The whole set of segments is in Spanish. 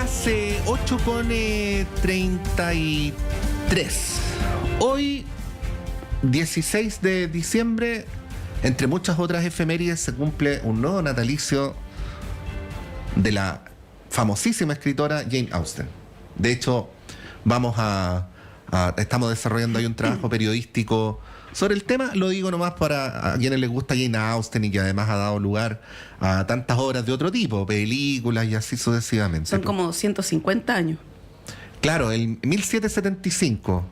Las 8:33. Hoy, 16 de diciembre, entre muchas otras efemérides, se cumple un nuevo natalicio de la famosísima escritora Jane Austen. De hecho, estamos desarrollando ahí un trabajo periodístico sobre el tema. Lo digo nomás para a quienes les gusta Jane Austen y que además ha dado lugar a tantas obras de otro tipo, películas y así sucesivamente. Son como 150 años. Claro, el 1775.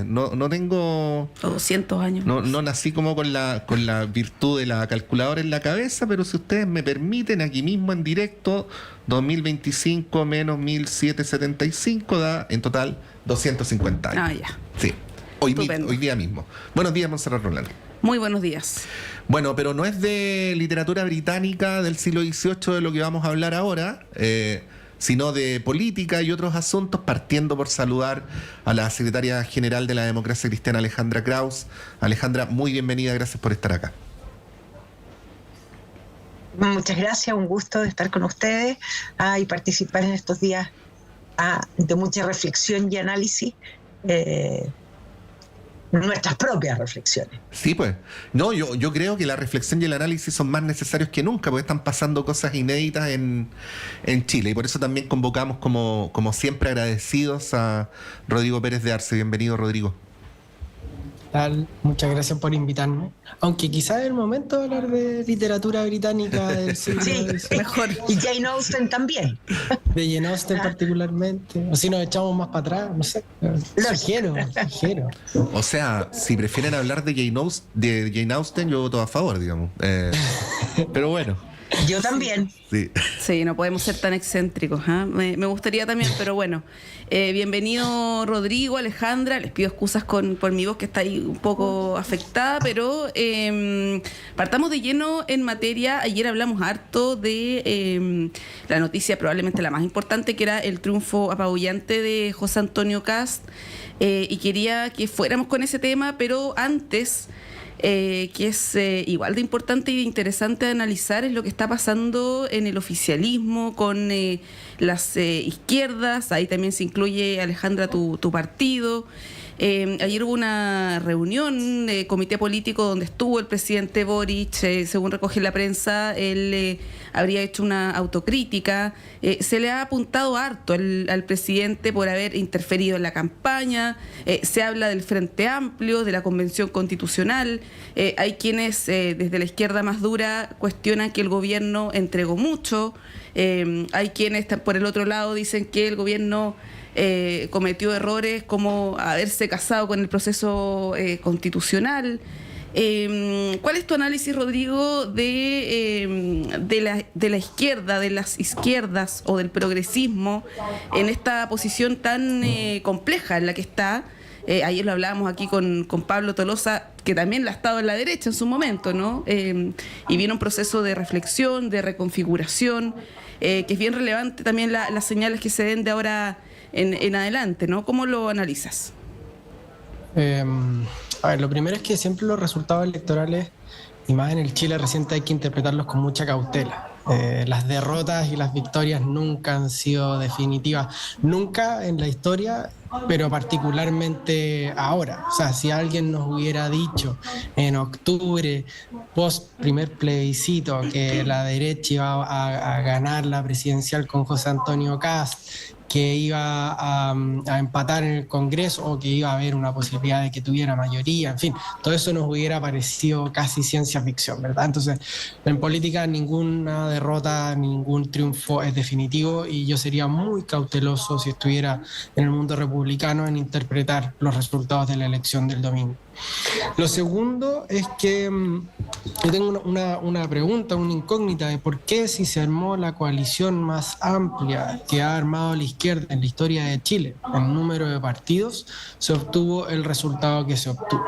No tengo... O 200 años. No nací como con la virtud de la calculadora en la cabeza, pero si ustedes me permiten, aquí mismo en directo, 2025 menos 1775 da en total 250 años. Ah, ya. Sí. Hoy día mismo. Buenos días, Montserrat Roldán. Muy buenos días. Bueno, pero no es de literatura británica del siglo XVIII de lo que vamos a hablar ahora, sino de política y otros asuntos, partiendo por saludar a la secretaria general de la Democracia Cristiana, Alejandra Krauss. Alejandra, muy bienvenida, gracias por estar acá. Muchas gracias, un gusto de estar con ustedes y participar en estos días de mucha reflexión y análisis. Nuestras propias reflexiones. Sí, pues. No, yo creo que la reflexión y el análisis son más necesarios que nunca, porque están pasando cosas inéditas en Chile. Y por eso también convocamos, como siempre, agradecidos a Rodrigo Pérez de Arce. Bienvenido, Rodrigo. Muchas gracias por invitarme. Aunque quizás es el momento de hablar de literatura británica del siglo sí, mejor. Y Jane Austen también. De Jane Austen particularmente. O si nos echamos más para atrás, no sé. Sugiero. O sea, si prefieren hablar de Jane Austen, yo voto a favor, digamos. Pero bueno. Yo también. Sí, no podemos ser tan excéntricos. Me gustaría también, pero bueno. Bienvenido, Rodrigo, Alejandra. Les pido excusas por mi voz, que está ahí un poco afectada, pero partamos de lleno en materia. Ayer hablamos harto de la noticia, probablemente la más importante, que era el triunfo apabullante de José Antonio Kast, y quería que fuéramos con ese tema, pero antes... que es igual de importante y de interesante de analizar, es lo que está pasando en el oficialismo con las izquierdas. Ahí también se incluye, Alejandra, tu partido. Ayer hubo una reunión de comité político donde estuvo el presidente Boric. Según recoge la prensa, él habría hecho una autocrítica. Se le ha apuntado harto al presidente por haber interferido en la campaña. Se habla del Frente Amplio, de la Convención Constitucional. Hay quienes desde la izquierda más dura cuestionan que el gobierno entregó mucho. Hay quienes por el otro lado dicen que el gobierno cometió errores como haberse casado con el proceso constitucional. ¿Cuál es tu análisis, Rodrigo, de la izquierda, de las izquierdas o del progresismo en esta posición tan compleja en la que está? Ayer lo hablábamos aquí con Pablo Tolosa, que también la ha estado en la derecha en su momento, ¿no? Y viene un proceso de reflexión, de reconfiguración, que es bien relevante también las señales que se den de ahora en adelante, ¿no? ¿Cómo lo analizas? A ver, lo primero es que siempre los resultados electorales, y más en el Chile reciente, hay que interpretarlos con mucha cautela. Las derrotas y las victorias nunca han sido definitivas, nunca en la historia, pero particularmente ahora. O sea, si alguien nos hubiera dicho en octubre, post primer plebiscito, que la derecha iba a ganar la presidencial con José Antonio Kast, que iba a empatar en el Congreso o que iba a haber una posibilidad de que tuviera mayoría, en fin, todo eso nos hubiera parecido casi ciencia ficción, ¿verdad? Entonces, en política ninguna derrota, ningún triunfo es definitivo, y yo sería muy cauteloso si estuviera en el mundo republicano en interpretar los resultados de la elección del domingo. Lo segundo es que yo tengo una pregunta, una incógnita de por qué, si se armó la coalición más amplia que ha armado la izquierda en la historia de Chile, en número de partidos, se obtuvo el resultado que se obtuvo.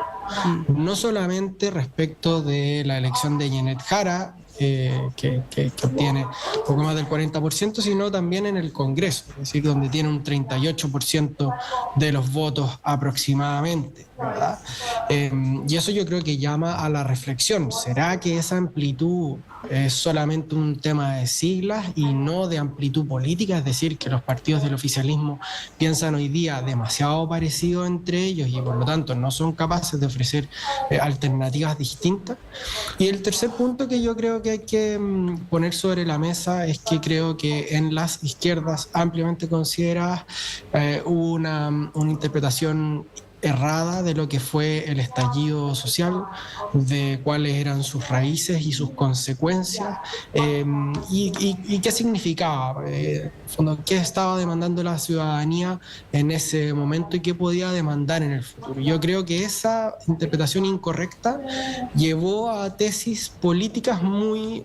No solamente respecto de la elección de Janet Jara, que obtiene un poco más del 40%, sino también en el Congreso, es decir, donde tiene un 38% de los votos aproximadamente, ¿verdad? Y eso yo creo que llama a la reflexión. ¿Será que esa amplitud es solamente un tema de siglas y no de amplitud política, es decir, que los partidos del oficialismo piensan hoy día demasiado parecido entre ellos y por lo tanto no son capaces de ofrecer alternativas distintas. Y el tercer punto que yo creo que hay que poner sobre la mesa es que creo que en las izquierdas ampliamente consideradas hubo una interpretación errada de lo que fue el estallido social, de cuáles eran sus raíces y sus consecuencias, y qué significaba, qué estaba demandando la ciudadanía en ese momento y qué podía demandar en el futuro. Yo creo que esa interpretación incorrecta llevó a tesis políticas muy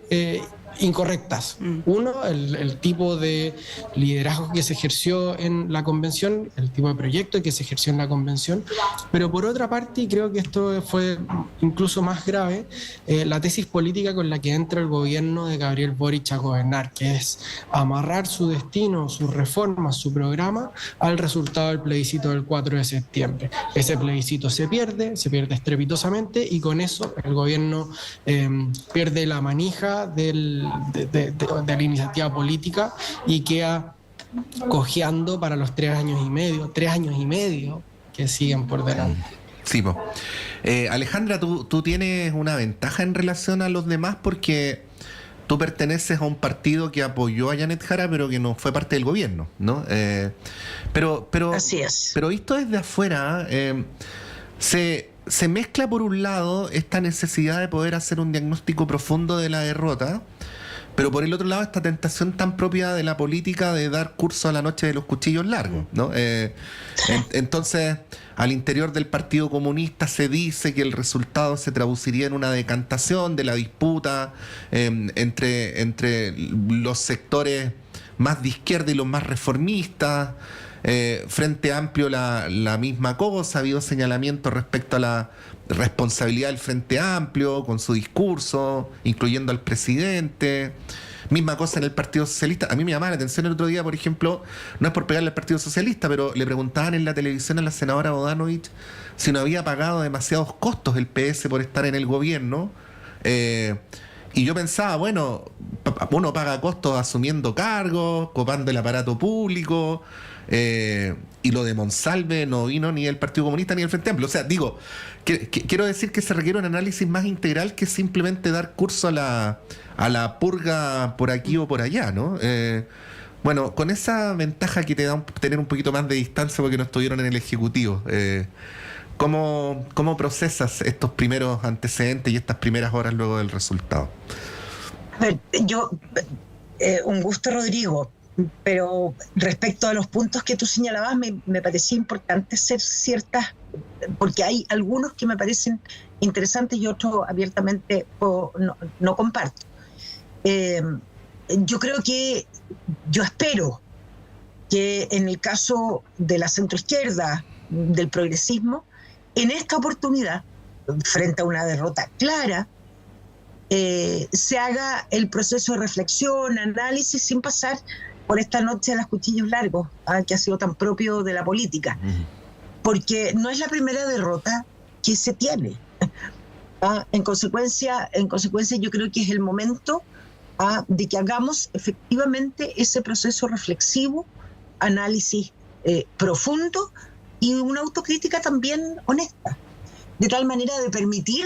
incorrectas. Uno, el tipo de liderazgo que se ejerció en la convención, el tipo de proyecto que se ejerció en la convención, pero por otra parte, y creo que esto fue incluso más grave, la tesis política con la que entra el gobierno de Gabriel Boric a gobernar, que es amarrar su destino, sus reformas, su programa al resultado del plebiscito del 4 de septiembre. Ese plebiscito se pierde estrepitosamente y con eso el gobierno pierde la manija de la iniciativa política y queda cojeando para los 3 años y medio que siguen por delante. Sí, po. Alejandra, tú tienes una ventaja en relación a los demás porque tú perteneces a un partido que apoyó a Janet Jara pero que no fue parte del gobierno, ¿no? Pero Así es. Pero visto desde afuera, se mezcla por un lado esta necesidad de poder hacer un diagnóstico profundo de la derrota, pero por el otro lado esta tentación tan propia de la política de dar curso a la noche de los cuchillos largos, ¿no? Entonces, al interior del Partido Comunista se dice que el resultado se traduciría en una decantación de la disputa entre los sectores más de izquierda y los más reformistas. Frente Amplio la misma cosa, ha habido señalamientos respecto a la responsabilidad del Frente Amplio con su discurso, incluyendo al presidente. Misma cosa en el Partido Socialista. A mí me llamaba la atención el otro día, por ejemplo, no es por pegarle al Partido Socialista, pero le preguntaban en la televisión a la senadora Bodanovich si no había pagado demasiados costos el PS por estar en el gobierno. Y yo pensaba, bueno, uno paga costos asumiendo cargos, copando el aparato público, y lo de Monsalve no vino ni del Partido Comunista ni del Frente Amplio. O sea, digo, quiero decir que se requiere un análisis más integral que simplemente dar curso a la purga por aquí o por allá, ¿no? Bueno, con esa ventaja que te da tener un poquito más de distancia porque no estuvieron en el Ejecutivo, ¿cómo procesas estos primeros antecedentes y estas primeras horas luego del resultado? A ver, un gusto, Rodrigo, pero respecto a los puntos que tú señalabas, me parecía importante ser ciertas, porque hay algunos que me parecen interesantes y otros abiertamente no comparto. Yo espero que en el caso de la centroizquierda, del progresismo, en esta oportunidad, frente a una derrota clara, se haga el proceso de reflexión, análisis, sin pasar por esta noche de los cuchillos largos, que ha sido tan propio de la política. Porque no es la primera derrota que se tiene. En consecuencia, yo creo que es el momento de que hagamos efectivamente ese proceso reflexivo, análisis profundo y una autocrítica también honesta, de tal manera de permitir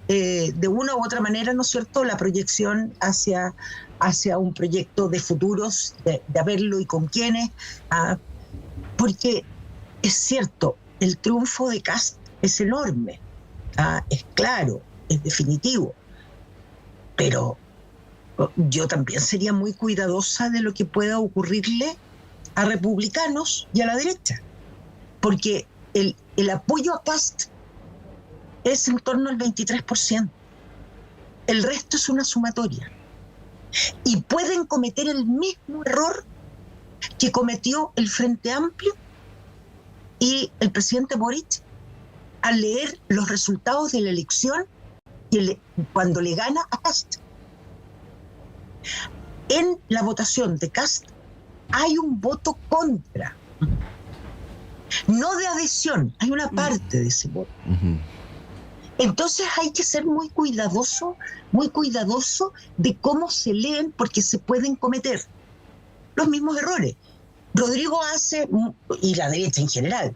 de una u otra manera, ¿no es cierto?, la proyección hacia un proyecto de futuros, de haberlo y con quiénes, porque es cierto, el triunfo de Kast es enorme, es claro, es definitivo, pero yo también sería muy cuidadosa de lo que pueda ocurrirle a republicanos y a la derecha, porque el apoyo a Kast es en torno al 23%. El resto es una sumatoria. Y pueden cometer el mismo error que cometió el Frente Amplio y el presidente Boric al leer los resultados de la elección cuando le gana a Kast. En la votación de Kast hay un voto contra, no de adhesión, hay una parte de ese voto. Entonces hay que ser muy cuidadoso de cómo se leen, porque se pueden cometer los mismos errores. Rodrigo hace, y la derecha en general,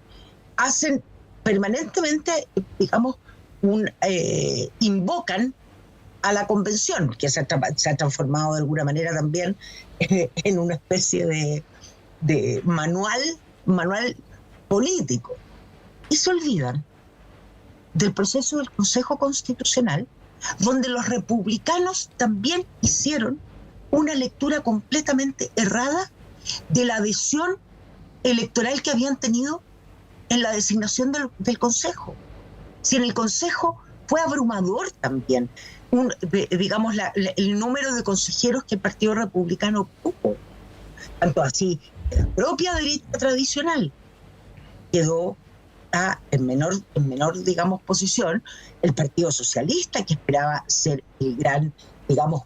hacen permanentemente, digamos, invocan a la convención, que se ha transformado de alguna manera también en una especie de manual político. Y se olvidan del proceso del Consejo Constitucional, donde los republicanos también hicieron una lectura completamente errada de la adhesión electoral que habían tenido en la designación del Consejo. Si en el Consejo fue abrumador también, digamos, el número de consejeros que el Partido Republicano tuvo, tanto así, la propia derecha tradicional quedó en menor, digamos, posición el Partido Socialista, que esperaba ser el gran, digamos,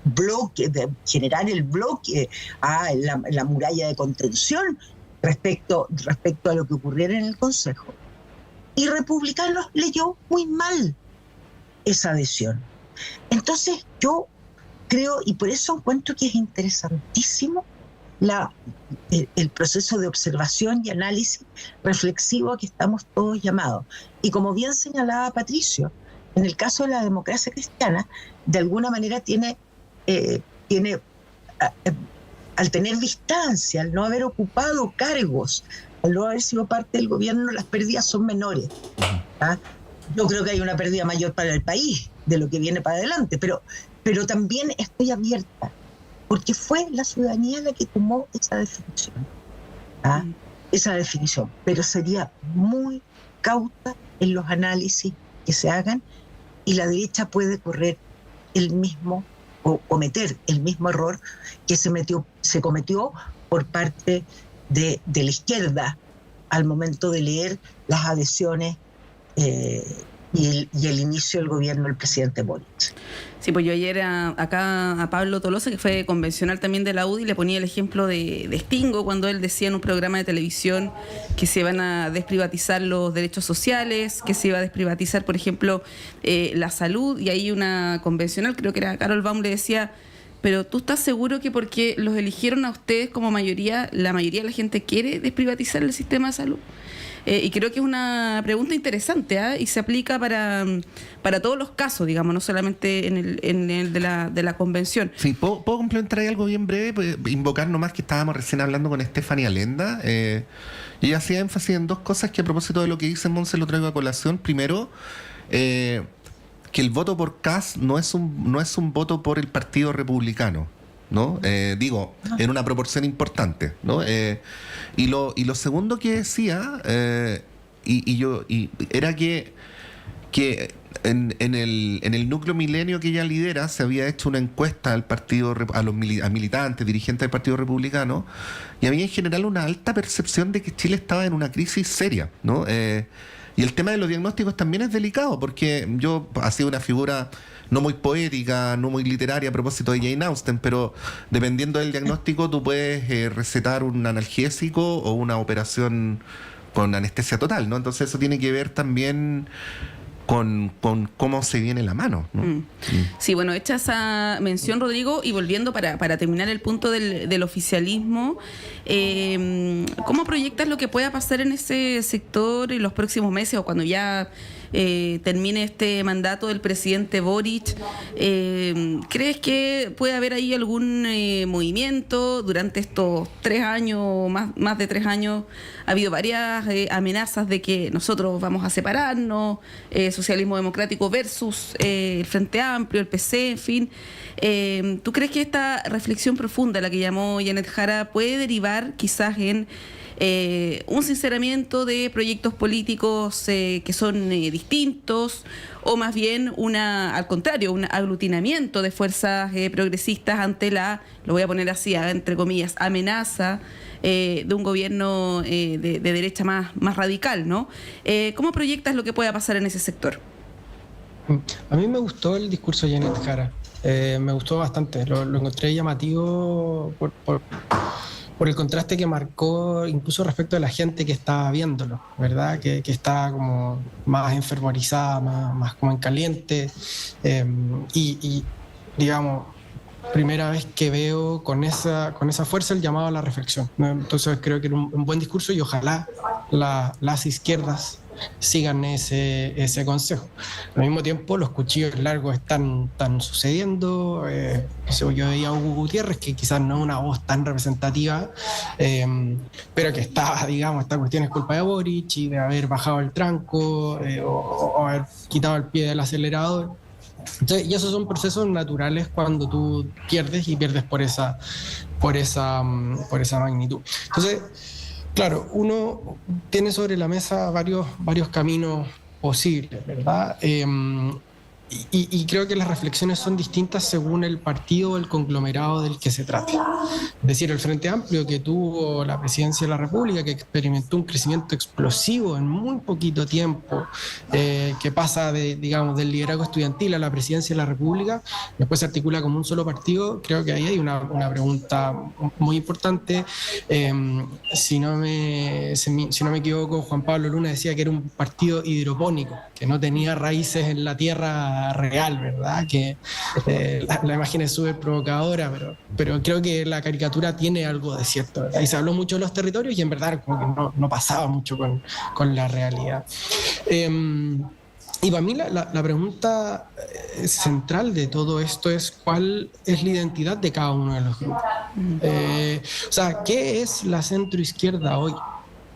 bloque, generar el bloque a la muralla de contención respecto a lo que ocurriera en el Consejo. Y Republicanos leyó muy mal esa adhesión. Entonces yo creo, y por eso encuentro que es interesantísimo el proceso de observación y análisis reflexivo a que estamos todos llamados. Y como bien señalaba Patricio, en el caso de la democracia cristiana, de alguna manera tiene al tener distancia, al no haber ocupado cargos, al no haber sido parte del gobierno, las pérdidas son menores. ¿Ah? Yo creo que hay una pérdida mayor para el país de lo que viene para adelante, pero también estoy abierta, porque fue la ciudadanía la que tomó esa definición. ¿Ah? Esa definición, pero sería muy cauta en los análisis que se hagan, y la derecha puede correr el mismo o cometer el mismo error que se cometió por parte de la izquierda al momento de leer las adhesiones y el inicio del gobierno del presidente Boric. Sí, pues yo ayer acá a Pablo Tolosa, que fue convencional también de la UDI, le ponía el ejemplo de Stingo, cuando él decía en un programa de televisión que se iban a desprivatizar los derechos sociales, que se iba a desprivatizar, por ejemplo, la salud, y ahí una convencional, creo que era Carol Baum, le decía: pero ¿tú estás seguro que porque los eligieron a ustedes como mayoría, la mayoría de la gente quiere desprivatizar el sistema de salud? Y creo que es una pregunta interesante, y se aplica para todos los casos, digamos, no solamente en el de la convención. Sí, ¿puedo complementar ahí algo bien breve? Pues, invocar nomás que estábamos recién hablando con Estefanía Lenda, y ella hacía énfasis en dos cosas que, a propósito de lo que dice Monse, lo traigo a colación. Primero, que el voto por Kast no es un voto por el Partido Republicano, ¿no? En una proporción importante, ¿no? Y lo segundo que decía, era que en el núcleo milenio que ella lidera se había hecho una encuesta al partido, a militantes, dirigentes del Partido Republicano, y había en general una alta percepción de que Chile estaba en una crisis seria, ¿no? Y el tema de los diagnósticos también es delicado, porque yo ha sido una figura no muy poética, no muy literaria a propósito de Jane Austen, pero dependiendo del diagnóstico tú puedes recetar un analgésico o una operación con anestesia total, ¿no? Entonces eso tiene que ver también con cómo se viene la mano, ¿no? Sí, bueno, hecha esa mención, Rodrigo, y volviendo para terminar el punto del oficialismo, ¿cómo proyectas lo que pueda pasar en ese sector en los próximos meses o cuando ya termine este mandato del presidente Boric? ¿Crees que puede haber ahí algún movimiento? Durante estos 3 años, más de 3 años, ha habido varias amenazas de que nosotros vamos a separarnos, socialismo democrático versus el Frente Amplio, el PC, en fin. ¿Tú crees que esta reflexión profunda, la que llamó Janet Jara, puede derivar quizás en un sinceramiento de proyectos políticos que son distintos, o más bien al contrario, un aglutinamiento de fuerzas progresistas ante lo voy a poner así, entre comillas, amenaza de un gobierno de derecha más radical, ¿no? ¿Cómo proyectas lo que pueda pasar en ese sector? A mí me gustó el discurso de Janet Jara, me gustó bastante, lo encontré llamativo por el contraste que marcó incluso respecto a la gente que estaba viéndolo, ¿verdad? Que estaba como más enfervorizada, más como en caliente, y digamos, primera vez que veo con esa fuerza el llamado a la reflexión, ¿no? Entonces creo que era un buen discurso y ojalá las izquierdas sigan ese consejo. Al mismo tiempo, los cuchillos largos están sucediendo. Yo veía a Hugo Gutiérrez, que quizás no es una voz tan representativa, pero que está, digamos, esta cuestión es culpa de Boric y de haber bajado el tranco, o haber quitado el pie del acelerador. Entonces, y esos son procesos naturales cuando tú pierdes y pierdes por esa magnitud. Entonces, claro, uno tiene sobre la mesa varios caminos posibles, ¿verdad? Y creo que las reflexiones son distintas según el partido o el conglomerado del que se trate. Es decir, el Frente Amplio, que tuvo la presidencia de la República, que experimentó un crecimiento explosivo en muy poquito tiempo, que pasa del liderazgo estudiantil a la presidencia de la República, después se articula como un solo partido. Creo que ahí hay una pregunta muy importante. Si no me equivoco, Juan Pablo Luna decía que era un partido hidropónico, que no tenía raíces en la tierra real, ¿verdad? Que la imagen es súper provocadora, pero creo que la caricatura tiene algo de cierto, ¿verdad? Y se habló mucho de los territorios y en verdad como que no pasaba mucho con la realidad. Y para mí la pregunta central de todo esto es cuál es la identidad de cada uno de los grupos. O sea, ¿qué es la centroizquierda hoy?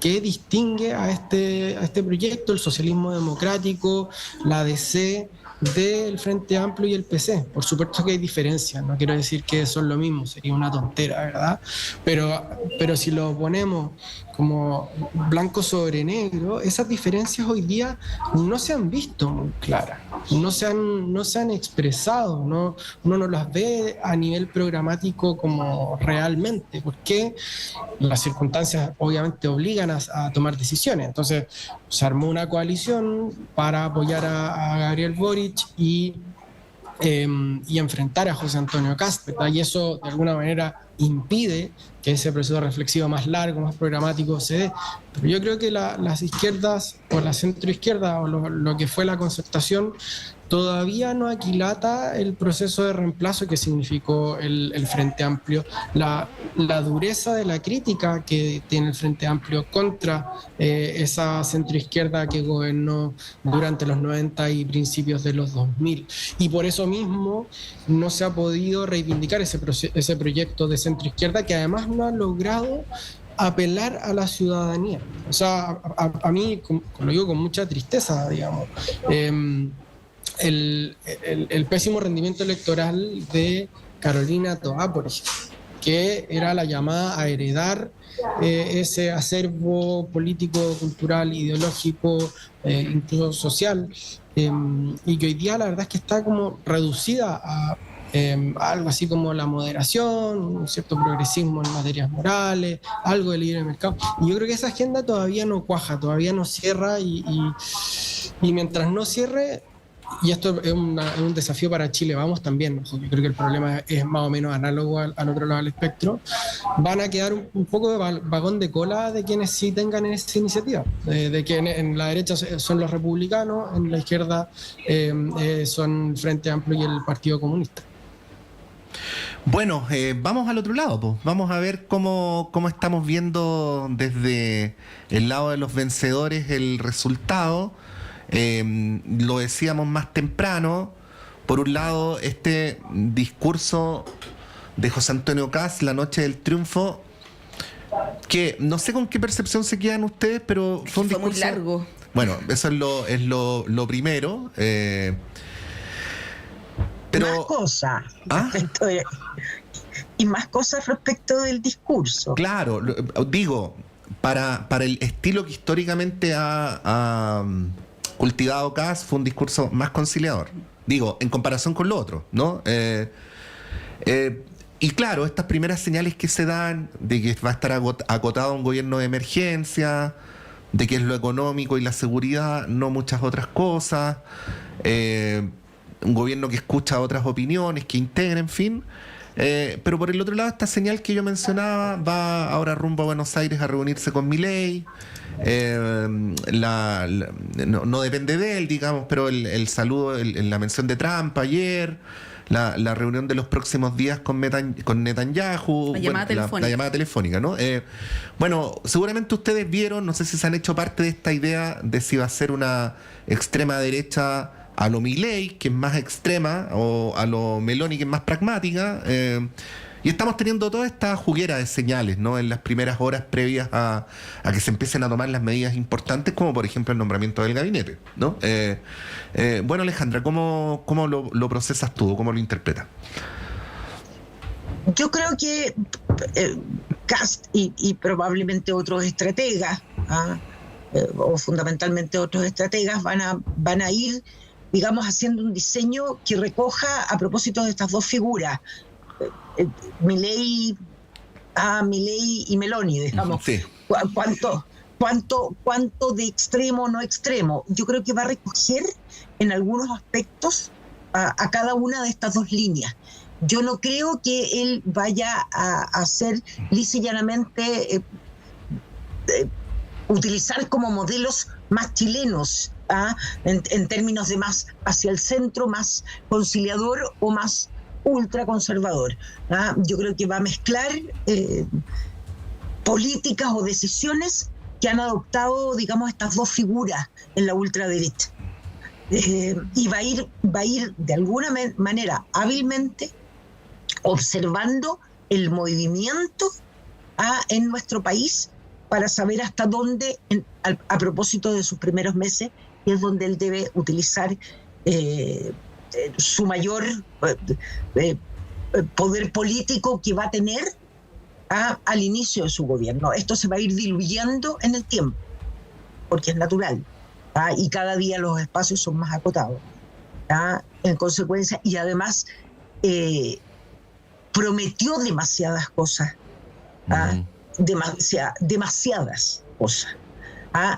¿Qué distingue a este proyecto, el socialismo democrático, la DC, del Frente Amplio y el PC? Por supuesto que hay diferencias, no quiero decir que son lo mismo, sería una tontera, ¿verdad? Pero si lo ponemos como blanco sobre negro, esas diferencias hoy día no se han visto muy claras, no se han expresado, uno no las ve a nivel programático como realmente, porque las circunstancias obviamente obligan a tomar decisiones. Entonces se armó una coalición para apoyar a Gabriel Boric y enfrentar a José Antonio Kast, ¿verdad? Y eso de alguna manera impide que ese proceso reflexivo más largo, más programático se dé. Pero yo creo que las izquierdas o la centroizquierda o lo que fue la concertación todavía no aquilata el proceso de reemplazo que significó el Frente Amplio, la dureza de la crítica que tiene el Frente Amplio contra esa centroizquierda que gobernó durante los 90 y principios de los 2000. Y por eso mismo no se ha podido reivindicar ese proyecto de centroizquierda, que además no ha logrado apelar a la ciudadanía. O sea, a mí, lo digo con mucha tristeza, digamos, el pésimo rendimiento electoral de Carolina Toá, por ejemplo, que era la llamada a heredar ese acervo político, cultural, ideológico, incluso social, y que hoy día la verdad es que está como reducida a algo así como la moderación, un cierto progresismo en materias morales, algo de libre mercado. Y yo creo que esa agenda todavía no cuaja, todavía no cierra, y mientras no cierre, y esto es un desafío para Chile Vamos también, yo creo que el problema es más o menos análogo al otro lado del espectro, van a quedar un poco de vagón de cola de quienes sí tengan esa iniciativa, de que en la derecha son los republicanos, en la izquierda son el Frente Amplio y el Partido Comunista. Bueno, vamos al otro lado, pues. Vamos a ver cómo estamos viendo desde el lado de los vencedores el resultado. Lo decíamos más temprano. Por un lado, este discurso de José Antonio Kast, la noche del triunfo, que no sé con qué percepción se quedan ustedes, pero fue un discurso muy largo. Bueno, eso es lo primero. Pero más cosas más cosas respecto del discurso. Claro, digo, para el estilo que históricamente ha cultivado Kast, fue un discurso más conciliador. Digo, en comparación con lo otro, ¿no? Y claro, estas primeras señales que se dan de que va a estar acotado un gobierno de emergencia, de que es lo económico y la seguridad, no muchas otras cosas, un gobierno que escucha otras opiniones, que integra, en fin. Pero por el otro lado, esta señal que yo mencionaba va ahora rumbo a Buenos Aires a reunirse con Milei. No depende de él, digamos, pero el saludo, la mención de Trump ayer, la reunión de los próximos días con Netanyahu, La llamada telefónica. La llamada telefónica, ¿no? Bueno, seguramente ustedes vieron, no sé si se han hecho parte de esta idea de si va a ser una extrema derecha a lo Milei, que es más extrema, o a lo Meloni, que es más pragmática. Y estamos teniendo toda esta juguera de señales, ¿no? En las primeras horas previas a que se empiecen a tomar las medidas importantes, como por ejemplo el nombramiento del gabinete, ¿no? Bueno, Alejandra, ¿cómo lo procesas tú? ¿Cómo lo interpretas? Yo creo que Kast y probablemente otros estrategas, o fundamentalmente otros estrategas, van a ir, digamos, haciendo un diseño que recoja a propósito de estas dos figuras, Milei y Meloni, digamos. Sí. ¿Cuánto de extremo o no extremo? Yo creo que va a recoger en algunos aspectos a cada una de estas dos líneas. Yo no creo que él vaya a hacer lisa y llanamente utilizar como modelos más chilenos, en términos de más hacia el centro, más conciliador o más ultraconservador. Yo creo que va a mezclar políticas o decisiones que han adoptado, digamos, estas dos figuras en la ultraderecha. Y va a ir de alguna manera hábilmente observando el movimiento en nuestro país para saber hasta dónde, a propósito de sus primeros meses, es donde él debe utilizar su mayor poder político que va a tener al inicio de su gobierno. Esto se va a ir diluyendo en el tiempo, porque es natural, y cada día los espacios son más acotados, en consecuencia, y además prometió demasiadas cosas, demasiadas cosas.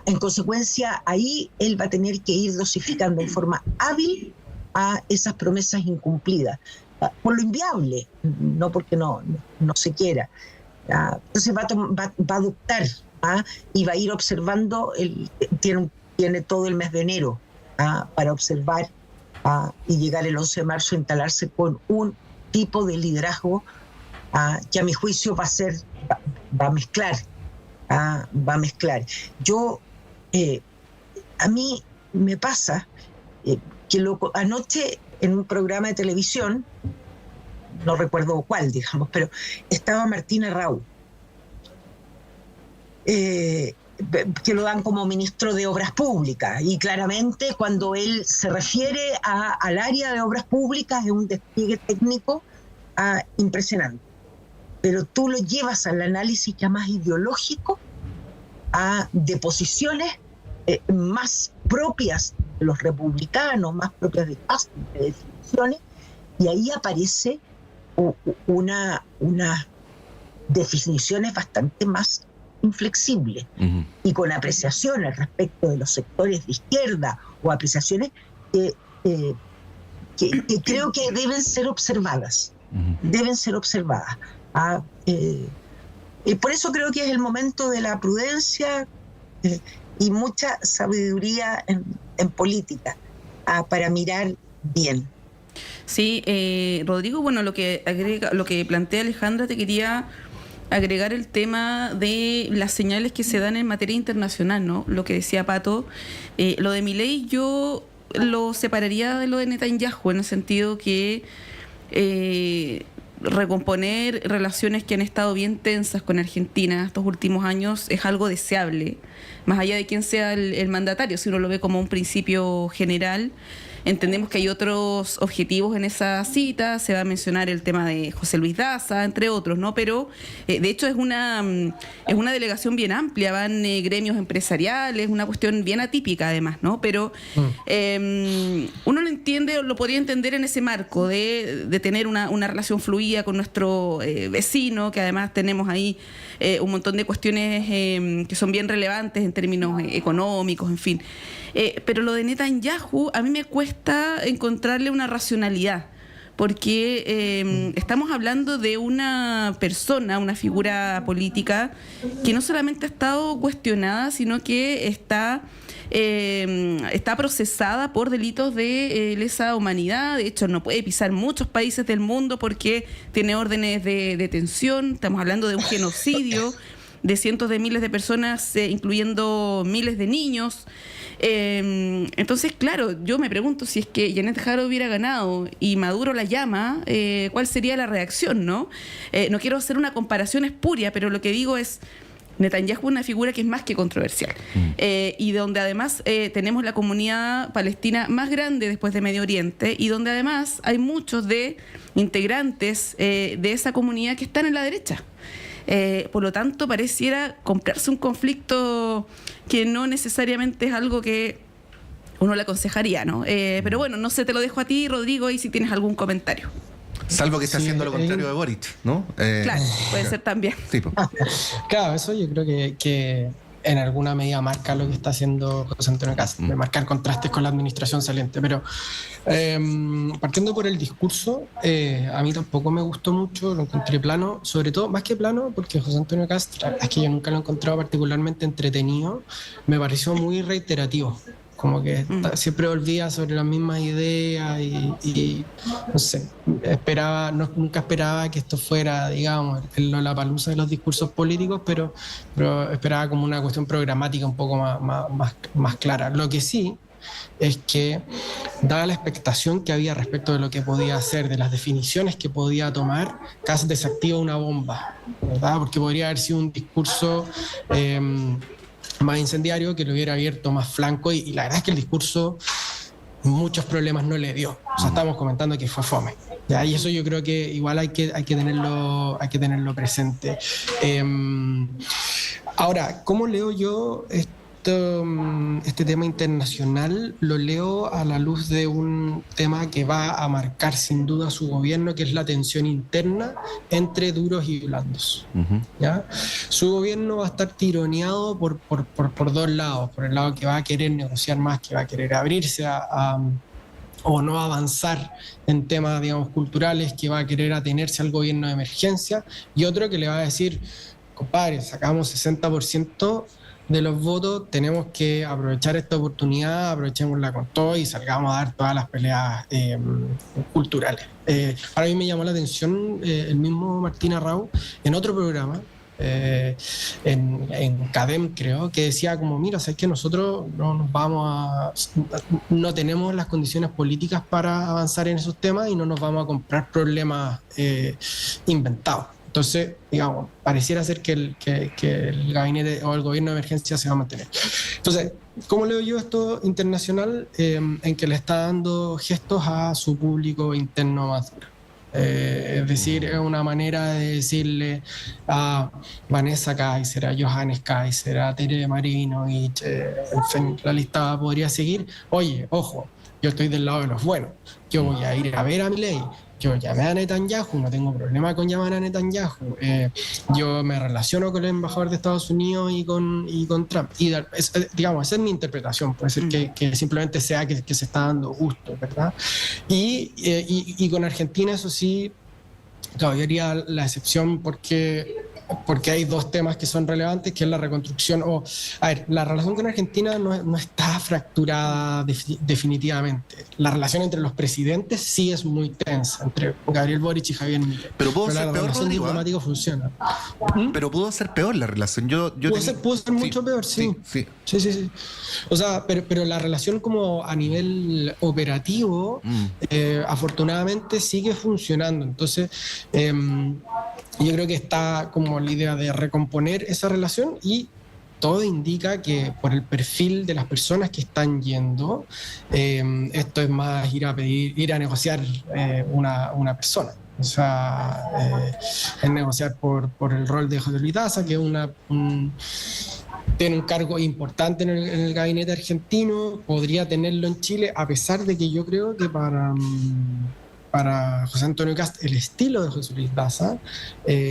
En consecuencia, ahí él va a tener que ir dosificando en forma hábil a esas promesas incumplidas, por lo inviable, no porque no se quiera. Entonces va a adoptar, y va a ir observando, tiene todo el mes de enero para observar, y llegar el 11 de marzo a instalarse con un tipo de liderazgo que a mi juicio va a mezclar. Yo, a mí me pasa que anoche en un programa de televisión, no recuerdo cuál, digamos, pero estaba Martín Raúl, que lo dan como ministro de Obras Públicas, y claramente cuando él se refiere al área de Obras Públicas es un despliegue técnico impresionante, pero tú lo llevas al análisis ya más ideológico, de posiciones más propias de los republicanos, más propias de definiciones, y ahí aparece unas definiciones bastante más inflexibles, y con apreciaciones respecto de los sectores de izquierda, o apreciaciones que creo que deben ser observadas. Y por eso creo que es el momento de la prudencia y mucha sabiduría en política, para mirar bien. Sí, Rodrigo, bueno, lo que plantea Alejandra, te quería agregar el tema de las señales que se dan en materia internacional, ¿no? Lo que decía Pato, lo de Milei yo lo separaría de lo de Netanyahu, en el sentido que recomponer relaciones que han estado bien tensas con Argentina estos últimos años es algo deseable, más allá de quién sea el mandatario. Si uno lo ve como un principio general, entendemos que hay otros objetivos en esa cita. Se va a mencionar el tema de José Luis Daza, entre otros, ¿no? Pero de hecho es una delegación bien amplia, van gremios empresariales, una cuestión bien atípica además, ¿no? Pero uno lo entiende, o lo podría entender en ese marco de tener una relación fluida con nuestro vecino, que además tenemos ahí un montón de cuestiones que son bien relevantes en términos económicos, en fin. Pero lo de Netanyahu, a mí me cuesta encontrarle una racionalidad, porque estamos hablando de una persona, una figura política que no solamente ha estado cuestionada, sino que está procesada por delitos de lesa humanidad. De hecho, no puede pisar muchos países del mundo porque tiene órdenes de detención. Estamos hablando de un genocidio de cientos de miles de personas, incluyendo miles de niños. Entonces, claro, yo me pregunto si es que Janet Jara hubiera ganado y Maduro la llama, ¿cuál sería la reacción, no? No quiero hacer una comparación espuria, pero lo que digo es, Netanyahu es una figura que es más que controversial, y donde además tenemos la comunidad palestina más grande después de Medio Oriente, y donde además hay muchos de integrantes de esa comunidad que están en la derecha. Por lo tanto, pareciera comprarse un conflicto que no necesariamente es algo que uno le aconsejaría, ¿no? Pero bueno, no sé, te lo dejo a ti, Rodrigo, y si tienes algún comentario. Salvo que esté haciendo lo contrario de Boric, ¿no? Claro, puede ser también. Sí, pues. Claro, eso yo creo que en alguna medida marca lo que está haciendo José Antonio Kast, de marcar contrastes con la administración saliente. Pero partiendo por el discurso, a mí tampoco me gustó mucho, lo encontré plano, sobre todo, más que plano, porque José Antonio Kast, es que yo nunca lo he encontrado particularmente entretenido, me pareció muy reiterativo. Como que siempre olvida sobre las mismas ideas y no sé, nunca esperaba que esto fuera, digamos, el Lollapalooza de los discursos políticos, pero esperaba como una cuestión programática un poco más clara. Lo que sí es que, dada la expectación que había respecto de lo que podía hacer, de las definiciones que podía tomar, casi desactiva una bomba, ¿verdad? Porque podría haber sido un discurso más incendiario, que lo hubiera abierto más flanco, y la verdad es que el discurso muchos problemas no le dio. O sea, estamos comentando que fue fome, ¿ya? Y eso yo creo que igual hay que tenerlo presente. Ahora, ¿cómo leo yo este tema internacional? Lo leo a la luz de un tema que va a marcar sin duda su gobierno, que es la tensión interna entre duros y blandos. ¿Ya? Su gobierno va a estar tironeado por dos lados. Por el lado que va a querer negociar más, que va a querer abrirse o no avanzar en temas, digamos, culturales, que va a querer atenerse al gobierno de emergencia, y otro que le va a decir, compadre, sacamos 60% de los votos, tenemos que aprovechar esta oportunidad, aprovechémosla con todo y salgamos a dar todas las peleas culturales. Para mí me llamó la atención el mismo Martín Arrau en otro programa, en CADEM creo, que decía como, mira, sabes que nosotros no tenemos las condiciones políticas para avanzar en esos temas y no nos vamos a comprar problemas inventados. Entonces, digamos, pareciera ser que el gabinete o el gobierno de emergencia se va a mantener. Entonces, ¿cómo leo yo esto internacional? En que le está dando gestos a su público interno más duro. Es decir, es una manera de decirle a Vanessa Kaiser, a Johannes Kaiser, a Tere Marinovich, en fin, la lista podría seguir. Oye, ojo, yo estoy del lado de los buenos. Yo voy a ir a ver a Milei. Yo llamé a Netanyahu, no tengo problema con llamar a Netanyahu. Yo me relaciono con el embajador de Estados Unidos y con Trump. Y digamos, esa es mi interpretación. Puede ser que simplemente sea que se está dando gusto, ¿verdad? Y con Argentina, eso sí, claro, yo haría la excepción porque hay dos temas que son relevantes, que es la reconstrucción. La relación con Argentina no está fracturada definitivamente. La relación entre los presidentes sí es muy tensa, entre Gabriel Boric y Javier Milei. Pero pudo ser la peor, relación Rodrigo, diplomática funciona. Pero pudo ser peor la relación. Pudo ser mucho peor, sí. Sí. O sea, pero la relación como a nivel operativo, afortunadamente sigue funcionando. Entonces, yo creo que está como la idea de recomponer esa relación, y todo indica que por el perfil de las personas que están yendo, esto es más ir a negociar una persona. O sea, es negociar por el rol de José Luis Daza, que tiene un cargo importante en el gabinete argentino, podría tenerlo en Chile, a pesar de que yo creo que para José Antonio Kast el estilo de José Luis Daza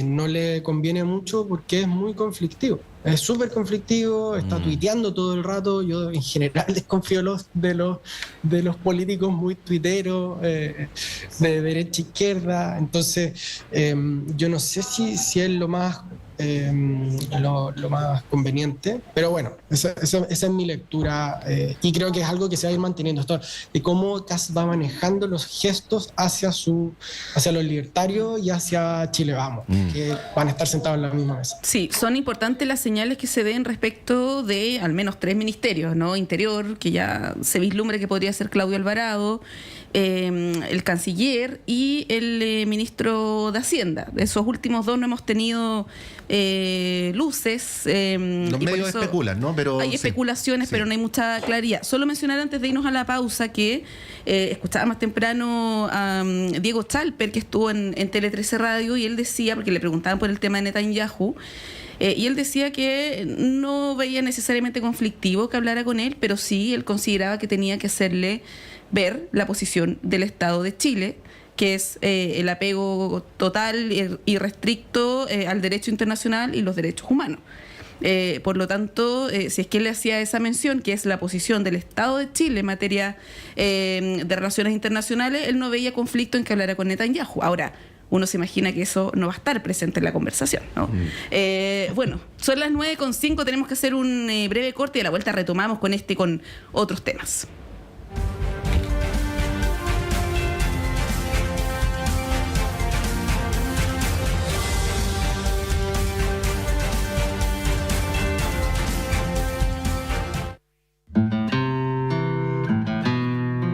no le conviene mucho porque es muy conflictivo. Es súper conflictivo, está tuiteando todo el rato. Yo en general desconfío de los políticos muy tuiteros, de derecha e izquierda. Entonces, yo no sé si es lo más conveniente, pero bueno, esa es mi lectura, y creo que es algo que se va a ir manteniendo, esto de cómo Kast va manejando los gestos hacia los libertarios y hacia Chile Vamos, que van a estar sentados en la misma mesa. Sí, son importantes las señales que se den respecto de al menos 3 ministerios, ¿no? Interior, que ya se vislumbra que podría ser Claudio Alvarado, el canciller y el ministro de Hacienda. De esos últimos 2 no hemos tenido luces. Los medios especulan, ¿no? Pero hay especulaciones, pero no hay mucha claridad. Solo mencionar antes de irnos a la pausa que escuchaba más temprano a Diego Chalper, que estuvo en Tele 13 Radio, y él decía, porque le preguntaban por el tema de Netanyahu, y él decía que no veía necesariamente conflictivo que hablara con él, pero sí él consideraba que tenía que hacerle ver la posición del Estado de Chile, que es el apego total y irrestricto al derecho internacional y los derechos humanos. Por lo tanto, si es que él le hacía esa mención, que es la posición del Estado de Chile en materia de relaciones internacionales, él no veía conflicto en que hablara con Netanyahu. Ahora, uno se imagina que eso no va a estar presente en la conversación, ¿no? Bueno, son las 9:05, tenemos que hacer un breve corte y a la vuelta retomamos con otros temas.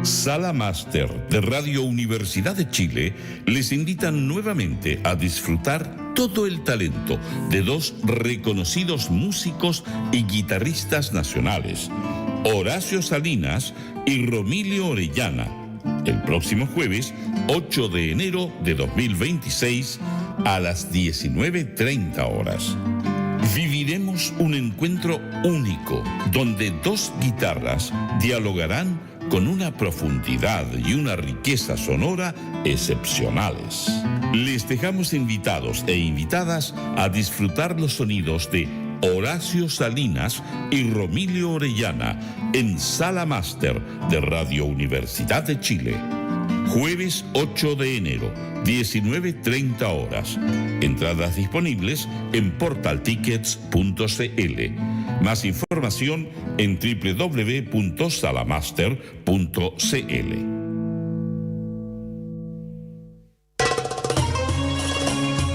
Sala Máster de Radio Universidad de Chile les invitan nuevamente a disfrutar todo el talento de 2 reconocidos músicos y guitarristas nacionales, Horacio Salinas y Romilio Orellana, el próximo jueves 8 de enero de 2026 a las 19:30 horas. Viviremos un encuentro único donde 2 guitarras dialogarán con una profundidad y una riqueza sonora excepcionales. Les dejamos invitados e invitadas a disfrutar los sonidos de Horacio Salinas y Romilio Orellana en Sala Máster de Radio Universidad de Chile. Jueves 8 de enero, 19:30 horas. Entradas disponibles en portaltickets.cl. Más información en www.salamaster.cl.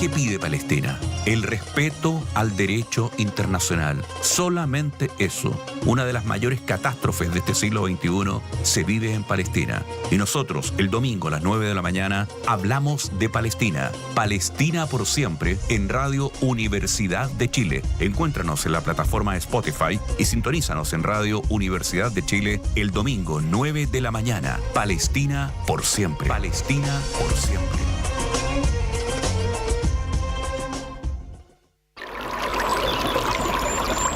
¿Qué pide Palestina? El respeto al derecho internacional. Solamente eso. Una de las mayores catástrofes de este siglo XXI se vive en Palestina. Y nosotros, el domingo a las 9 de la mañana, hablamos de Palestina. Palestina por siempre en Radio Universidad de Chile. Encuéntranos en la plataforma Spotify y sintonízanos en Radio Universidad de Chile el domingo 9 de la mañana. Palestina por siempre. Palestina por siempre.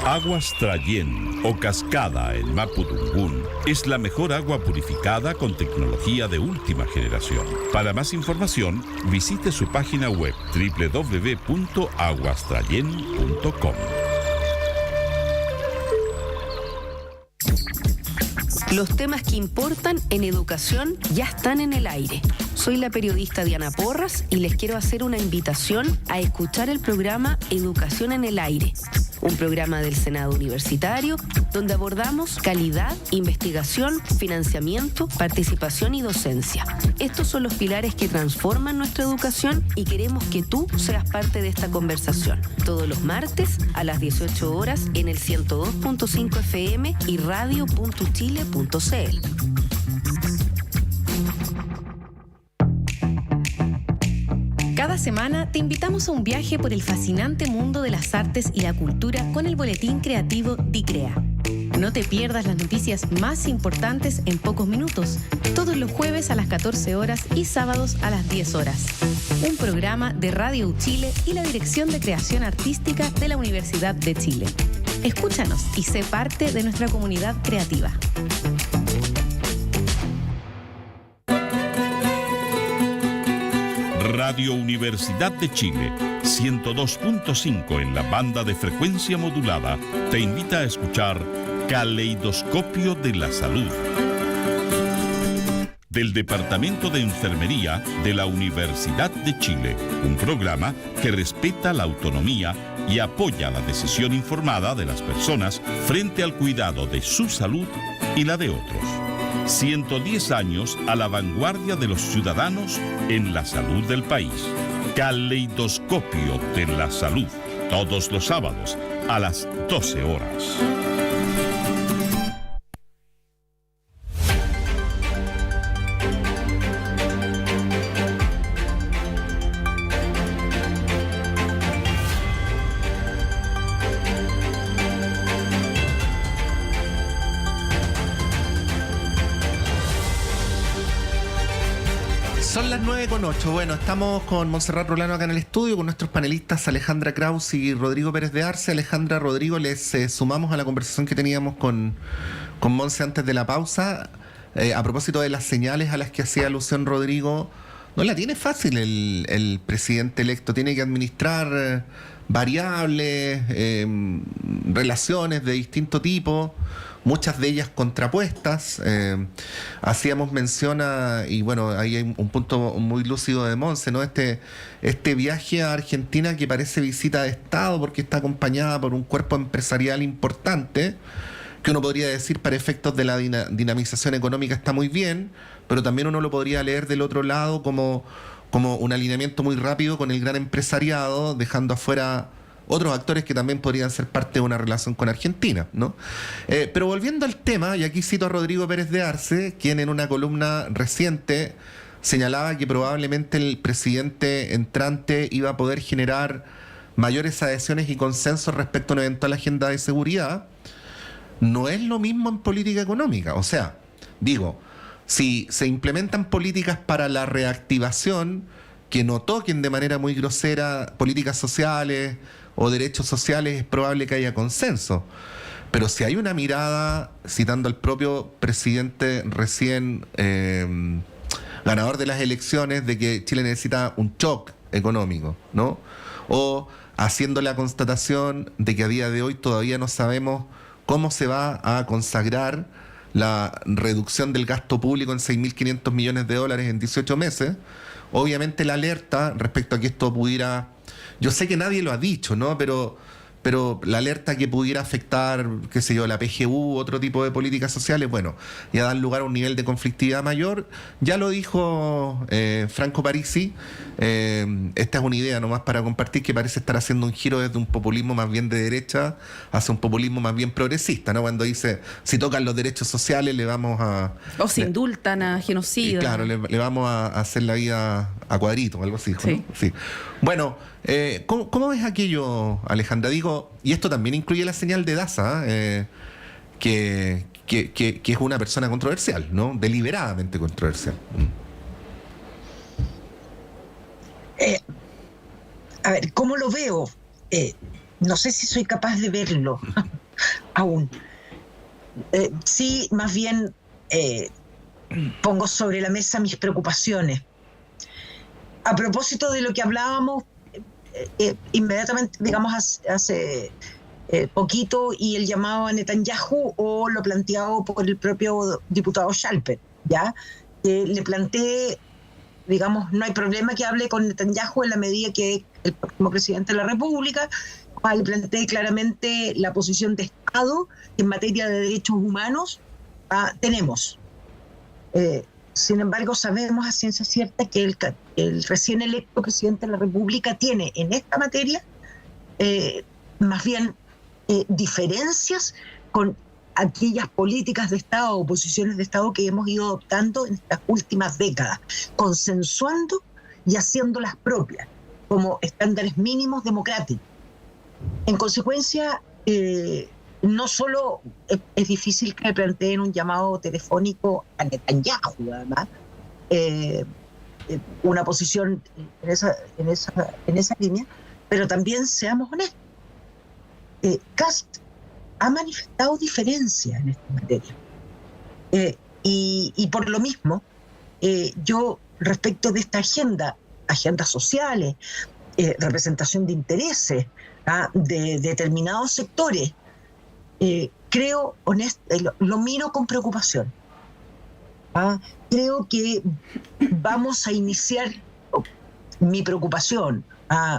Aguas Trayén o Cascada en Mapudungún es la mejor agua purificada con tecnología de última generación. Para más información, visite su página web www.aguastrayen.com. Los temas que importan en educación ya están en el aire. Soy la periodista Diana Porras y les quiero hacer una invitación a escuchar el programa Educación en el Aire, un programa del Senado Universitario donde abordamos calidad, investigación, financiamiento, participación y docencia. Estos son los pilares que transforman nuestra educación y queremos que tú seas parte de esta conversación. Todos los martes a las 18 horas en el 102.5 FM y radio.chile.cl. Cada semana te invitamos a un viaje por el fascinante mundo de las artes y la cultura con el boletín creativo DICREA. No te pierdas las noticias más importantes en pocos minutos, todos los jueves a las 14 horas y sábados a las 10 horas. Un programa de Radio Chile y la Dirección de Creación Artística de la Universidad de Chile. Escúchanos y sé parte de nuestra comunidad creativa. Radio Universidad de Chile, 102.5 en la banda de frecuencia modulada te invita a escuchar Caleidoscopio de la Salud, del Departamento de Enfermería de la Universidad de Chile, un programa que respeta la autonomía y apoya la decisión informada de las personas frente al cuidado de su salud y la de otros. 110 años a la vanguardia de los ciudadanos en la salud del país. Caleidoscopio de la Salud, todos los sábados a las 12 horas. Son las 9:08. Bueno, estamos con Montserrat Rolano acá en el estudio, con nuestros panelistas Alejandra Kraus y Rodrigo Pérez de Arce. Alejandra, Rodrigo, les sumamos a la conversación que teníamos con Monse antes de la pausa. A propósito de las señales a las que hacía alusión Rodrigo, no la tiene fácil el presidente electo. Tiene que administrar variables, relaciones de distinto tipo, muchas de ellas contrapuestas. Hacíamos mención y bueno, ahí hay un punto muy lúcido de Monse, ¿no? Este viaje a Argentina, que parece visita de Estado porque está acompañada por un cuerpo empresarial importante, que uno podría decir para efectos de la dinamización económica está muy bien, pero también uno lo podría leer del otro lado como un alineamiento muy rápido con el gran empresariado, dejando afuera otros actores que también podrían ser parte de una relación con Argentina, ¿no? Pero volviendo al tema, y aquí cito a Rodrigo Pérez de Arce, quien en una columna reciente señalaba que probablemente el presidente entrante iba a poder generar mayores adhesiones y consensos respecto a una eventual agenda de seguridad. No es lo mismo en política económica. O sea, digo, si se implementan políticas para la reactivación que no toquen de manera muy grosera políticas sociales o derechos sociales, es probable que haya consenso. Pero si hay una mirada, citando al propio presidente recién ganador de las elecciones, de que Chile necesita un shock económico, ¿no? O haciendo la constatación de que a día de hoy todavía no sabemos cómo se va a consagrar la reducción del gasto público en 6.500 millones de dólares en 18 meses. Obviamente la alerta respecto a que esto pudiera... Yo sé que nadie lo ha dicho, ¿no? Pero la alerta que pudiera afectar, qué sé yo, la PGU, otro tipo de políticas sociales, bueno, ya dan lugar a un nivel de conflictividad mayor. Ya lo dijo Franco Parisi. Esta es una idea nomás para compartir, que parece estar haciendo un giro desde un populismo más bien de derecha hacia un populismo más bien progresista, ¿no? Cuando dice, si tocan los derechos sociales le vamos a... O se indultan a genocidas. Claro, le vamos a hacer la vida a cuadritos, algo así, ¿no? Sí. Sí. Bueno, ¿cómo ves aquello, Alejandra? Digo, y esto también incluye la señal de Daza, que es una persona controversial, ¿no? Deliberadamente controversial. A ver, ¿cómo lo veo? No sé si soy capaz de verlo aún. Sí, más bien pongo sobre la mesa mis preocupaciones. A propósito de lo que hablábamos inmediatamente, digamos, hace poquito, y el llamado a Netanyahu, o lo planteado por el propio diputado Schalper, ¿ya? Le planteé, digamos, no hay problema que hable con Netanyahu en la medida que el próximo presidente de la República. Le planteé claramente la posición de Estado en materia de derechos humanos. Tenemos. Sin embargo, sabemos a ciencia cierta que el recién electo presidente de la República tiene en esta materia más bien diferencias con aquellas políticas de Estado o posiciones de Estado que hemos ido adoptando en estas últimas décadas, consensuando y haciéndolas propias como estándares mínimos democráticos. En consecuencia, no solo es difícil que le planteen un llamado telefónico a Netanyahu, además, una posición en esa línea, pero también seamos honestos. Kast ha manifestado diferencias en esta materia. Y por lo mismo, yo, respecto de esta agendas sociales, representación de intereses de determinados sectores, creo, lo miro con preocupación. Creo que vamos a iniciar, mi preocupación,